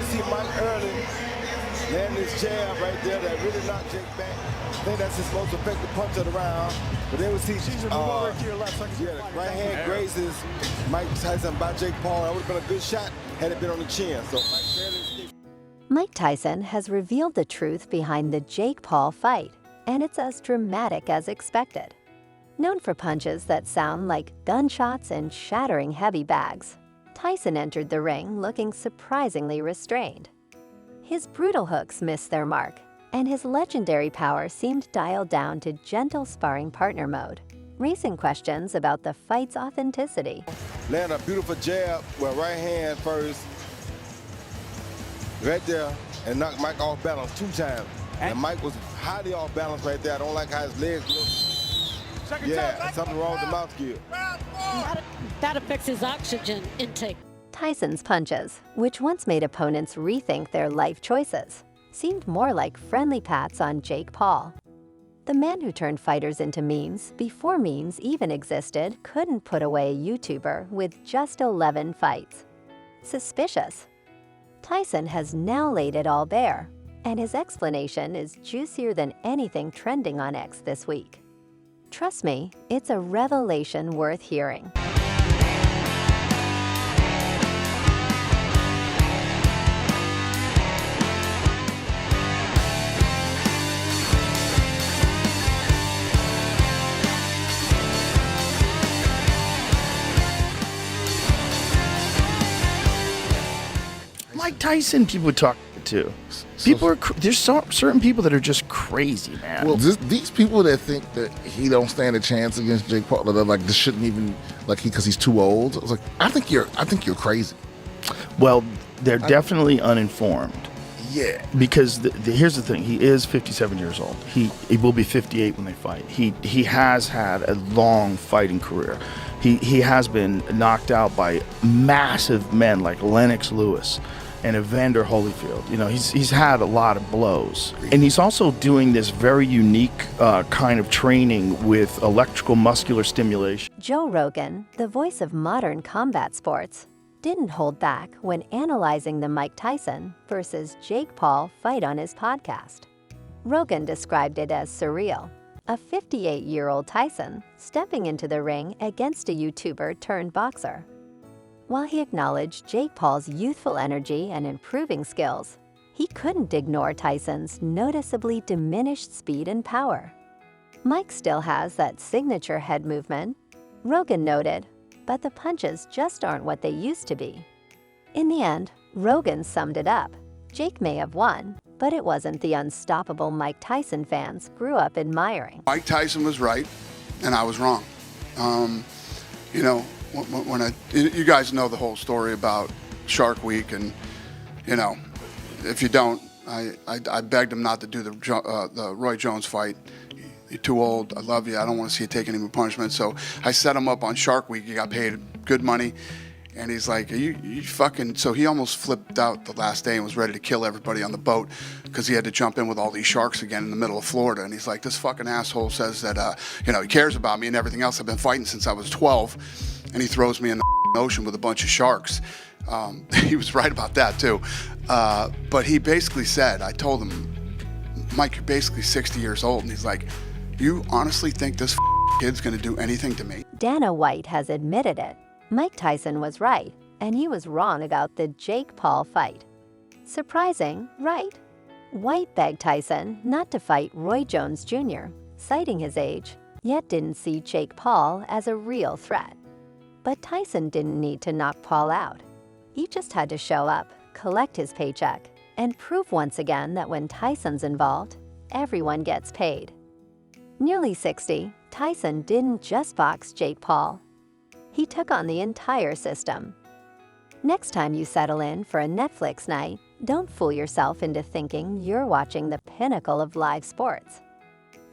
we see Mike early land this jab right there that really knocked Jake back. I think that's his most effective punch of the round. But then we see right to your left. right hand grazes Mike Tyson by Jake Paul. That would have been a good shot had it been on the chin. So Mike barely escaped. Mike Tyson has revealed the truth behind the Jake Paul fight, and it's as dramatic as expected. Known for punches that sound like gunshots and shattering heavy bags, Tyson entered the ring looking surprisingly restrained. His brutal hooks missed their mark, and his legendary power seemed dialed down to gentle sparring partner mode, raising questions about the fight's authenticity. Land a beautiful jab with right hand first, right there, and knocked Mike off balance 2 times. And Mike was highly off balance right there. I don't like how his legs look. Yeah, something wrong with the mouth gear. That affects his oxygen intake. Tyson's punches, which once made opponents rethink their life choices, seemed more like friendly pats on Jake Paul. The man who turned fighters into memes before memes even existed couldn't put away a YouTuber with just 11 fights. Suspicious. Tyson has now laid it all bare, and his explanation is juicier than anything trending on X this week. Trust me, it's a revelation worth hearing. Mike Tyson people talk to. There's certain people that are just crazy, man. Well, these people that think that he don't stand a chance against Jake Paul, they're like, this shouldn't even, like, because he's too old. I was like, I think you're crazy. Well, they're definitely uninformed. Yeah. Because here's the thing: he is 57 years old. He will be 58 when they fight. He has had a long fighting career. He has been knocked out by massive men like Lennox Lewis and Evander Holyfield. You know, he's had a lot of blows. And he's also doing this very unique kind of training with electrical muscular stimulation. Joe Rogan, the voice of modern combat sports, didn't hold back when analyzing the Mike Tyson versus Jake Paul fight on his podcast. Rogan described it as surreal. A 58-year-old Tyson stepping into the ring against a YouTuber turned boxer. While he acknowledged Jake Paul's youthful energy and improving skills, he couldn't ignore Tyson's noticeably diminished speed and power. Mike still has that signature head movement, Rogan noted, but the punches just aren't what they used to be. In the end, Rogan summed it up. Jake may have won, but it wasn't the unstoppable Mike Tyson fans grew up admiring. Mike Tyson was right, and I was wrong. You know, you guys know the whole story about Shark Week, and you know, if you don't, I begged him not to do the Roy Jones fight. You're too old. I love you. I don't want to see you take any more punishment. So I set him up on Shark Week. He got paid good money. And he's like, are you fucking... So he almost flipped out the last day and was ready to kill everybody on the boat because he had to jump in with all these sharks again in the middle of Florida. And he's like, this fucking asshole says that, you know, he cares about me and everything else. I've been fighting since I was 12. And he throws me in the ocean with a bunch of sharks. He was right about that, too. But he basically said, I told him, Mike, you're basically 60 years old. And he's like, you honestly think this kid's going to do anything to me? Dana White has admitted it. Mike Tyson was right, and he was wrong about the Jake Paul fight. Surprising, right? White begged Tyson not to fight Roy Jones Jr., citing his age, yet didn't see Jake Paul as a real threat. But Tyson didn't need to knock Paul out. He just had to show up, collect his paycheck, and prove once again that when Tyson's involved, everyone gets paid. Nearly 60, Tyson didn't just box Jake Paul. He took on the entire system. Next time you settle in for a Netflix night, don't fool yourself into thinking you're watching the pinnacle of live sports.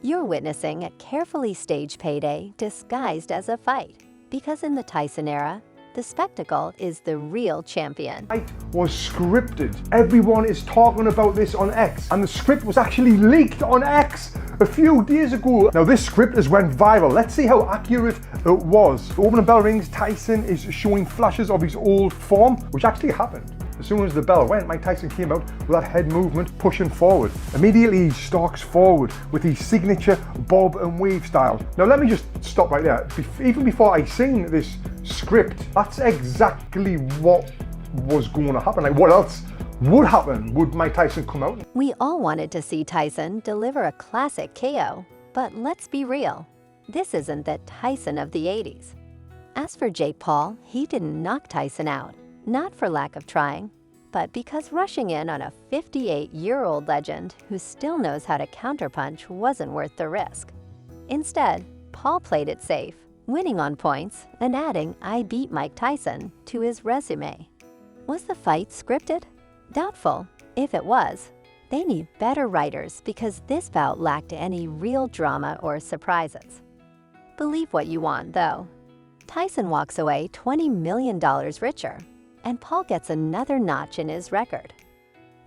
You're witnessing a carefully staged payday disguised as a fight, because in the Tyson era, the spectacle is the real champion. Fight was scripted. Everyone is talking about this on X, and the script was actually leaked on X a few days ago. Now this script has went viral. Let's see how accurate it was. Opening bell rings, Tyson is showing flashes of his old form, which actually happened. As soon as the bell went, Mike Tyson came out with that head movement, pushing forward. Immediately he stalks forward with his signature bob and weave style. Now let me just stop right there. Even before I seen this script, that's exactly what was going to happen. Like, what else would happen? Would Mike Tyson come out? We all wanted to see Tyson deliver a classic KO, but let's be real. This isn't the Tyson of the 80s. As for Jake Paul, he didn't knock Tyson out, not for lack of trying, but because rushing in on a 58-year-old legend who still knows how to counterpunch wasn't worth the risk. Instead, Paul played it safe, winning on points and adding "I beat Mike Tyson" to his resume. Was the fight scripted? Doubtful. If it was, they need better writers because this bout lacked any real drama or surprises. Believe what you want, though. Tyson walks away $20 million richer, and Paul gets another notch in his record.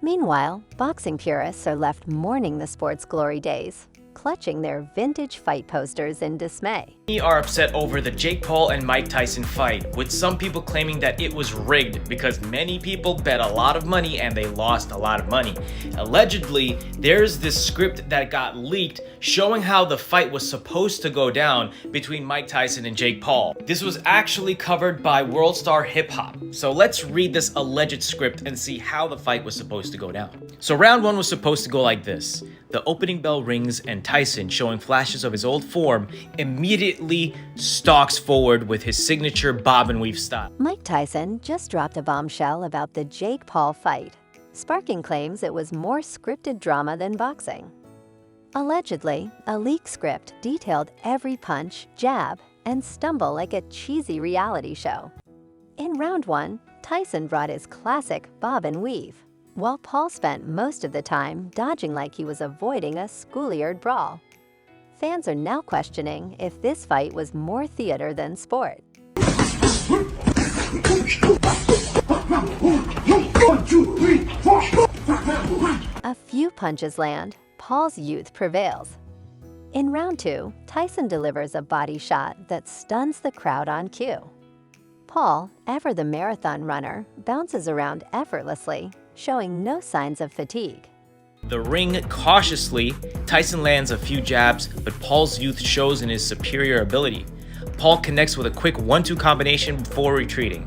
Meanwhile, boxing purists are left mourning the sport's glory days, clutching their vintage fight posters in dismay. Many are upset over the Jake Paul and Mike Tyson fight, with some people claiming that it was rigged because many people bet a lot of money and they lost a lot of money. Allegedly, there's this script that got leaked showing how the fight was supposed to go down between Mike Tyson and Jake Paul. This was actually covered by World Star Hip Hop. So let's read this alleged script and see how the fight was supposed to go down. So round one was supposed to go like this. The opening bell rings and Tyson, showing flashes of his old form, immediately stalks forward with his signature bob and weave style. Mike Tyson just dropped a bombshell about the Jake Paul fight, sparking claims it was more scripted drama than boxing. Allegedly, a leaked script detailed every punch, jab, and stumble like a cheesy reality show. In round one, Tyson brought his classic bob and weave, while Paul spent most of the time dodging like he was avoiding a schoolyard brawl. Fans are now questioning if this fight was more theater than sport. A few punches land, Paul's youth prevails. In round two, Tyson delivers a body shot that stuns the crowd on cue. Paul, ever the marathon runner, bounces around effortlessly, showing no signs of fatigue. The ring cautiously, Tyson lands a few jabs, but Paul's youth shows in his superior ability. Paul connects with a quick 1-2 combination before retreating.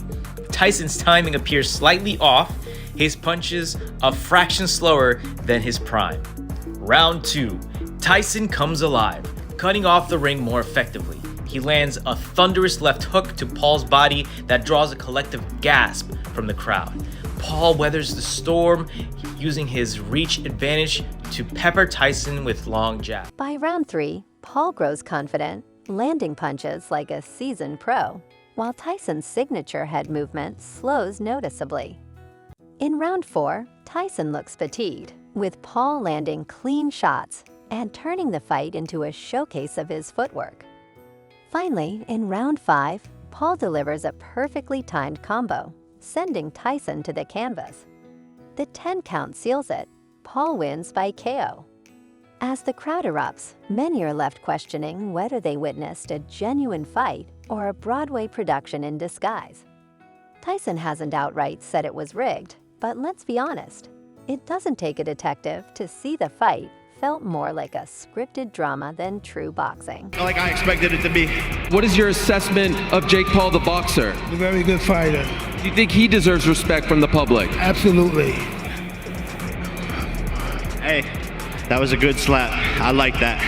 Tyson's timing appears slightly off, his punches a fraction slower than his prime. Round two, Tyson comes alive, cutting off the ring more effectively. He lands a thunderous left hook to Paul's body that draws a collective gasp from the crowd. Paul weathers the storm, using his reach advantage to pepper Tyson with long jabs. By round three, Paul grows confident, landing punches like a seasoned pro, while Tyson's signature head movement slows noticeably. In round four, Tyson looks fatigued, with Paul landing clean shots and turning the fight into a showcase of his footwork. Finally, in round five, Paul delivers a perfectly timed combo, sending Tyson to the canvas. The 10 count seals it. Paul wins by KO. As the crowd erupts, many are left questioning whether they witnessed a genuine fight or a Broadway production in disguise. Tyson hasn't outright said it was rigged, but let's be honest, it doesn't take a detective to see the fight felt more like a scripted drama than true boxing. Like I expected it to be. What is your assessment of Jake Paul, the boxer? A very good fighter. Do you think he deserves respect from the public? Absolutely. Hey, that was a good slap. I like that.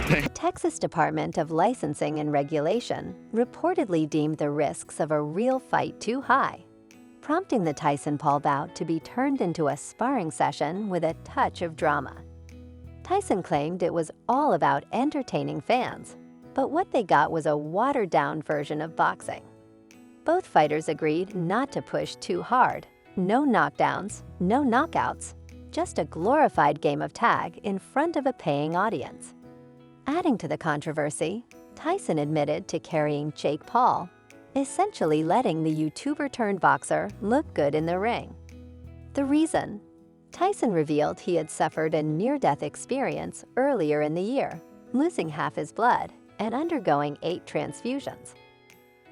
The Texas Department of Licensing and Regulation reportedly deemed the risks of a real fight too high, prompting the Tyson-Paul bout to be turned into a sparring session with a touch of drama. Tyson claimed it was all about entertaining fans, but what they got was a watered-down version of boxing. Both fighters agreed not to push too hard. No knockdowns, no knockouts, just a glorified game of tag in front of a paying audience. Adding to the controversy, Tyson admitted to carrying Jake Paul, essentially letting the YouTuber-turned-boxer look good in the ring. The reason? Tyson revealed he had suffered a near-death experience earlier in the year, losing half his blood and undergoing 8 transfusions.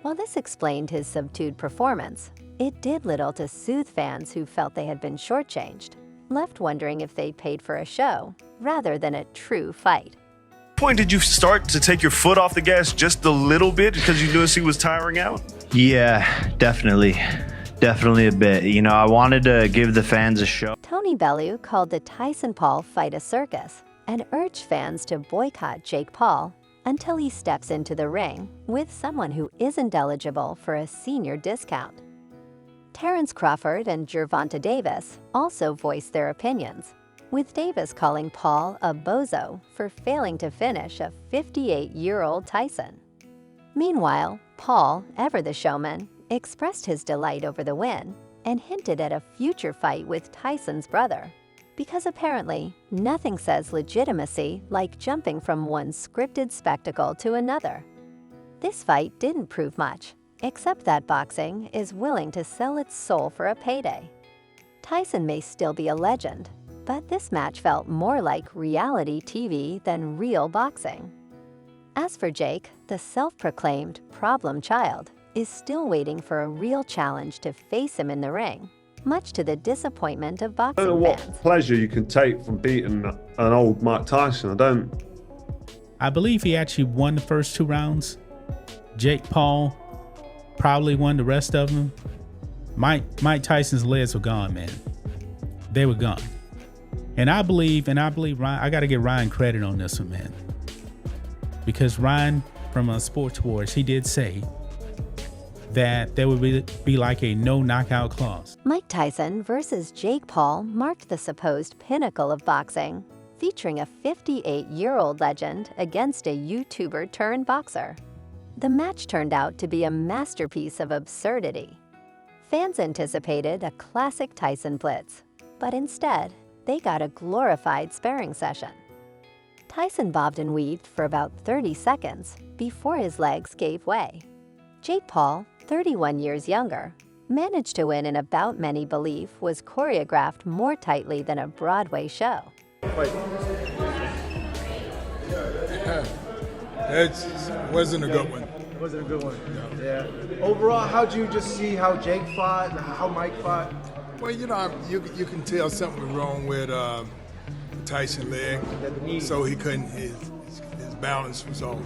While this explained his subdued performance, it did little to soothe fans who felt they had been shortchanged, left wondering if they paid for a show rather than a true fight. Point did you start to take your foot off the gas just a little bit because you noticed he was tiring out? Yeah, definitely a bit. You know, I wanted to give the fans a show. Tony Bellew called the Tyson-Paul fight a circus and urged fans to boycott Jake Paul until he steps into the ring with someone who isn't eligible for a senior discount. Terrence Crawford and Gervonta Davis also voiced their opinions, with Davis calling Paul a bozo for failing to finish a 58-year-old Tyson. Meanwhile, Paul, ever the showman, expressed his delight over the win and hinted at a future fight with Tyson's brother, because apparently nothing says legitimacy like jumping from one scripted spectacle to another. This fight didn't prove much, except that boxing is willing to sell its soul for a payday. Tyson may still be a legend, but this match felt more like reality TV than real boxing. As for Jake, the self-proclaimed problem child is still waiting for a real challenge to face him in the ring, much to the disappointment of boxing I don't know what fans. pleasure you can take from beating an old Mike Tyson. I believe he actually won the first 2 rounds. Jake Paul probably won the rest of them. Mike Tyson's legs were gone, man. They were gone. And I believe Ryan, I got to give Ryan credit on this one, man. Because Ryan from Sports Wars, he did say that there would be like a no knockout clause. Mike Tyson versus Jake Paul marked the supposed pinnacle of boxing, featuring a 58-year-old legend against a YouTuber turned boxer. The match turned out to be a masterpiece of absurdity. Fans anticipated a classic Tyson blitz, but instead, they got a glorified sparring session. Tyson bobbed and weaved for about 30 seconds before his legs gave way. Jake Paul, 31 years younger, managed to win in a bout many believe was choreographed more tightly than a Broadway show. It wasn't a good one. It wasn't a good one. No. Yeah. Overall, how'd you just see how Jake fought, how Mike fought? Well, you know, you can tell something was wrong with Tyson leg, so he couldn't. His balance was off.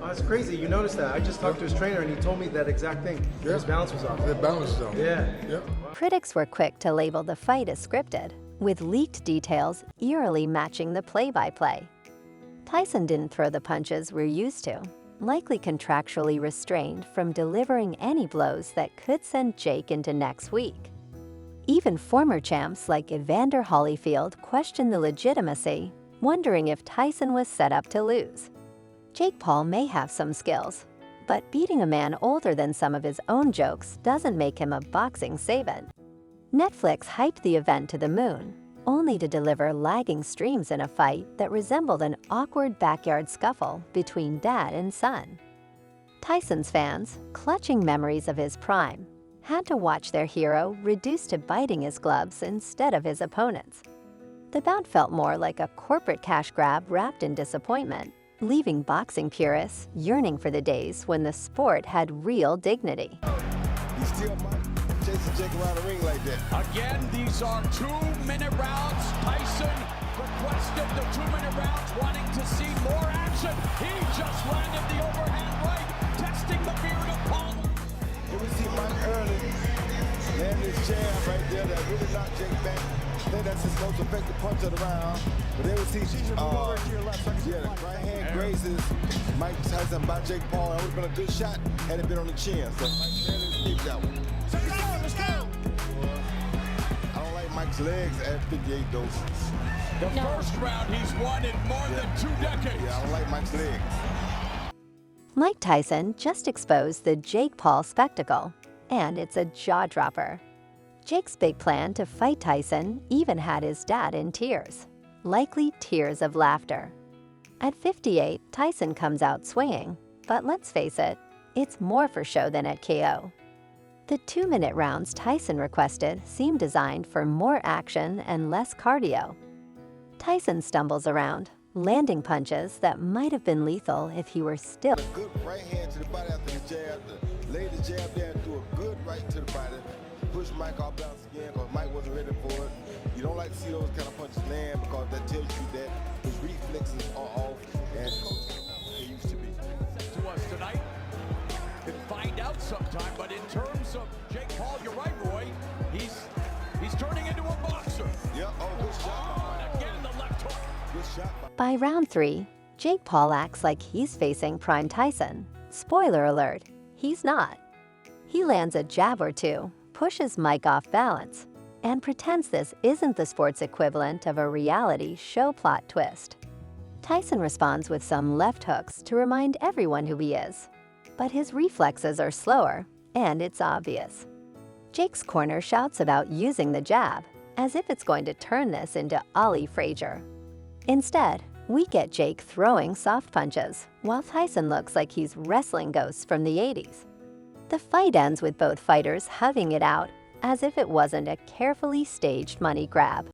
Oh, that's crazy. You noticed that. I just talked to his trainer and he told me that exact thing. Yeah. His balance was off. The balance was off. Yeah. Yep. Critics were quick to label the fight as scripted, with leaked details eerily matching the play-by-play. Tyson didn't throw the punches we're used to, likely contractually restrained from delivering any blows that could send Jake into next week. Even former champs like Evander Holyfield questioned the legitimacy, wondering if Tyson was set up to lose. Jake Paul may have some skills, but beating a man older than some of his own jokes doesn't make him a boxing savant. Netflix hyped the event to the moon, only to deliver lagging streams in a fight that resembled an awkward backyard scuffle between dad and son. Tyson's fans, clutching memories of his prime, had to watch their hero reduced to biting his gloves instead of his opponents. The bout felt more like a corporate cash grab wrapped in disappointment, leaving boxing purists yearning for the days when the sport had real dignity. He still might chase Jake around the ring like that. Again, these are 2-minute rounds. Tyson requested the 2-minute rounds, wanting to see more action. He just landed the overhand right, testing the beard of Paul. Here we see Mike early land his chair right there that really knocked Jake back. I think that's his most effective punch of the round. But then we see, the right hand grazes Mike Tyson by Jake Paul. That would have been a good shot had it been on the chin. So Mike barely escaped that one. Let's go. I don't like Mike's legs at 58 doses. The first round he's won in more than 2 decades. Yeah, I don't like Mike's legs. Mike Tyson just exposed the Jake Paul spectacle, and it's a jaw-dropper. Jake's big plan to fight Tyson even had his dad in tears, likely tears of laughter. At 58, Tyson comes out swinging, but let's face it, it's more for show than at KO. The 2-minute rounds Tyson requested seem designed for more action and less cardio. Tyson stumbles around, landing punches that might have been lethal if he were still. A good right hand to the body after the jab. laid the jab there and threw a good right to the body. Pushed Mike off balance again because Mike wasn't ready for it. You don't like to see those kind of punches land because that tells you that his reflexes are off and they used to be. To us tonight, can find out sometime. But in terms of Jake Paul, you're right, Roy. He's turning into a boxer. Yeah. Oh, good shot. And again, the left hook. Good shot. By round 3, Jake Paul acts like he's facing Prime Tyson. Spoiler alert, he's not. He lands a jab or two, pushes Mike off balance, and pretends this isn't the sports equivalent of a reality show plot twist. Tyson responds with some left hooks to remind everyone who he is. But his reflexes are slower, and it's obvious. Jake's corner shouts about using the jab, as if it's going to turn this into Ollie Frazier. Instead, we get Jake throwing soft punches, while Tyson looks like he's wrestling ghosts from the 80s. The fight ends with both fighters hugging it out, as if it wasn't a carefully staged money grab.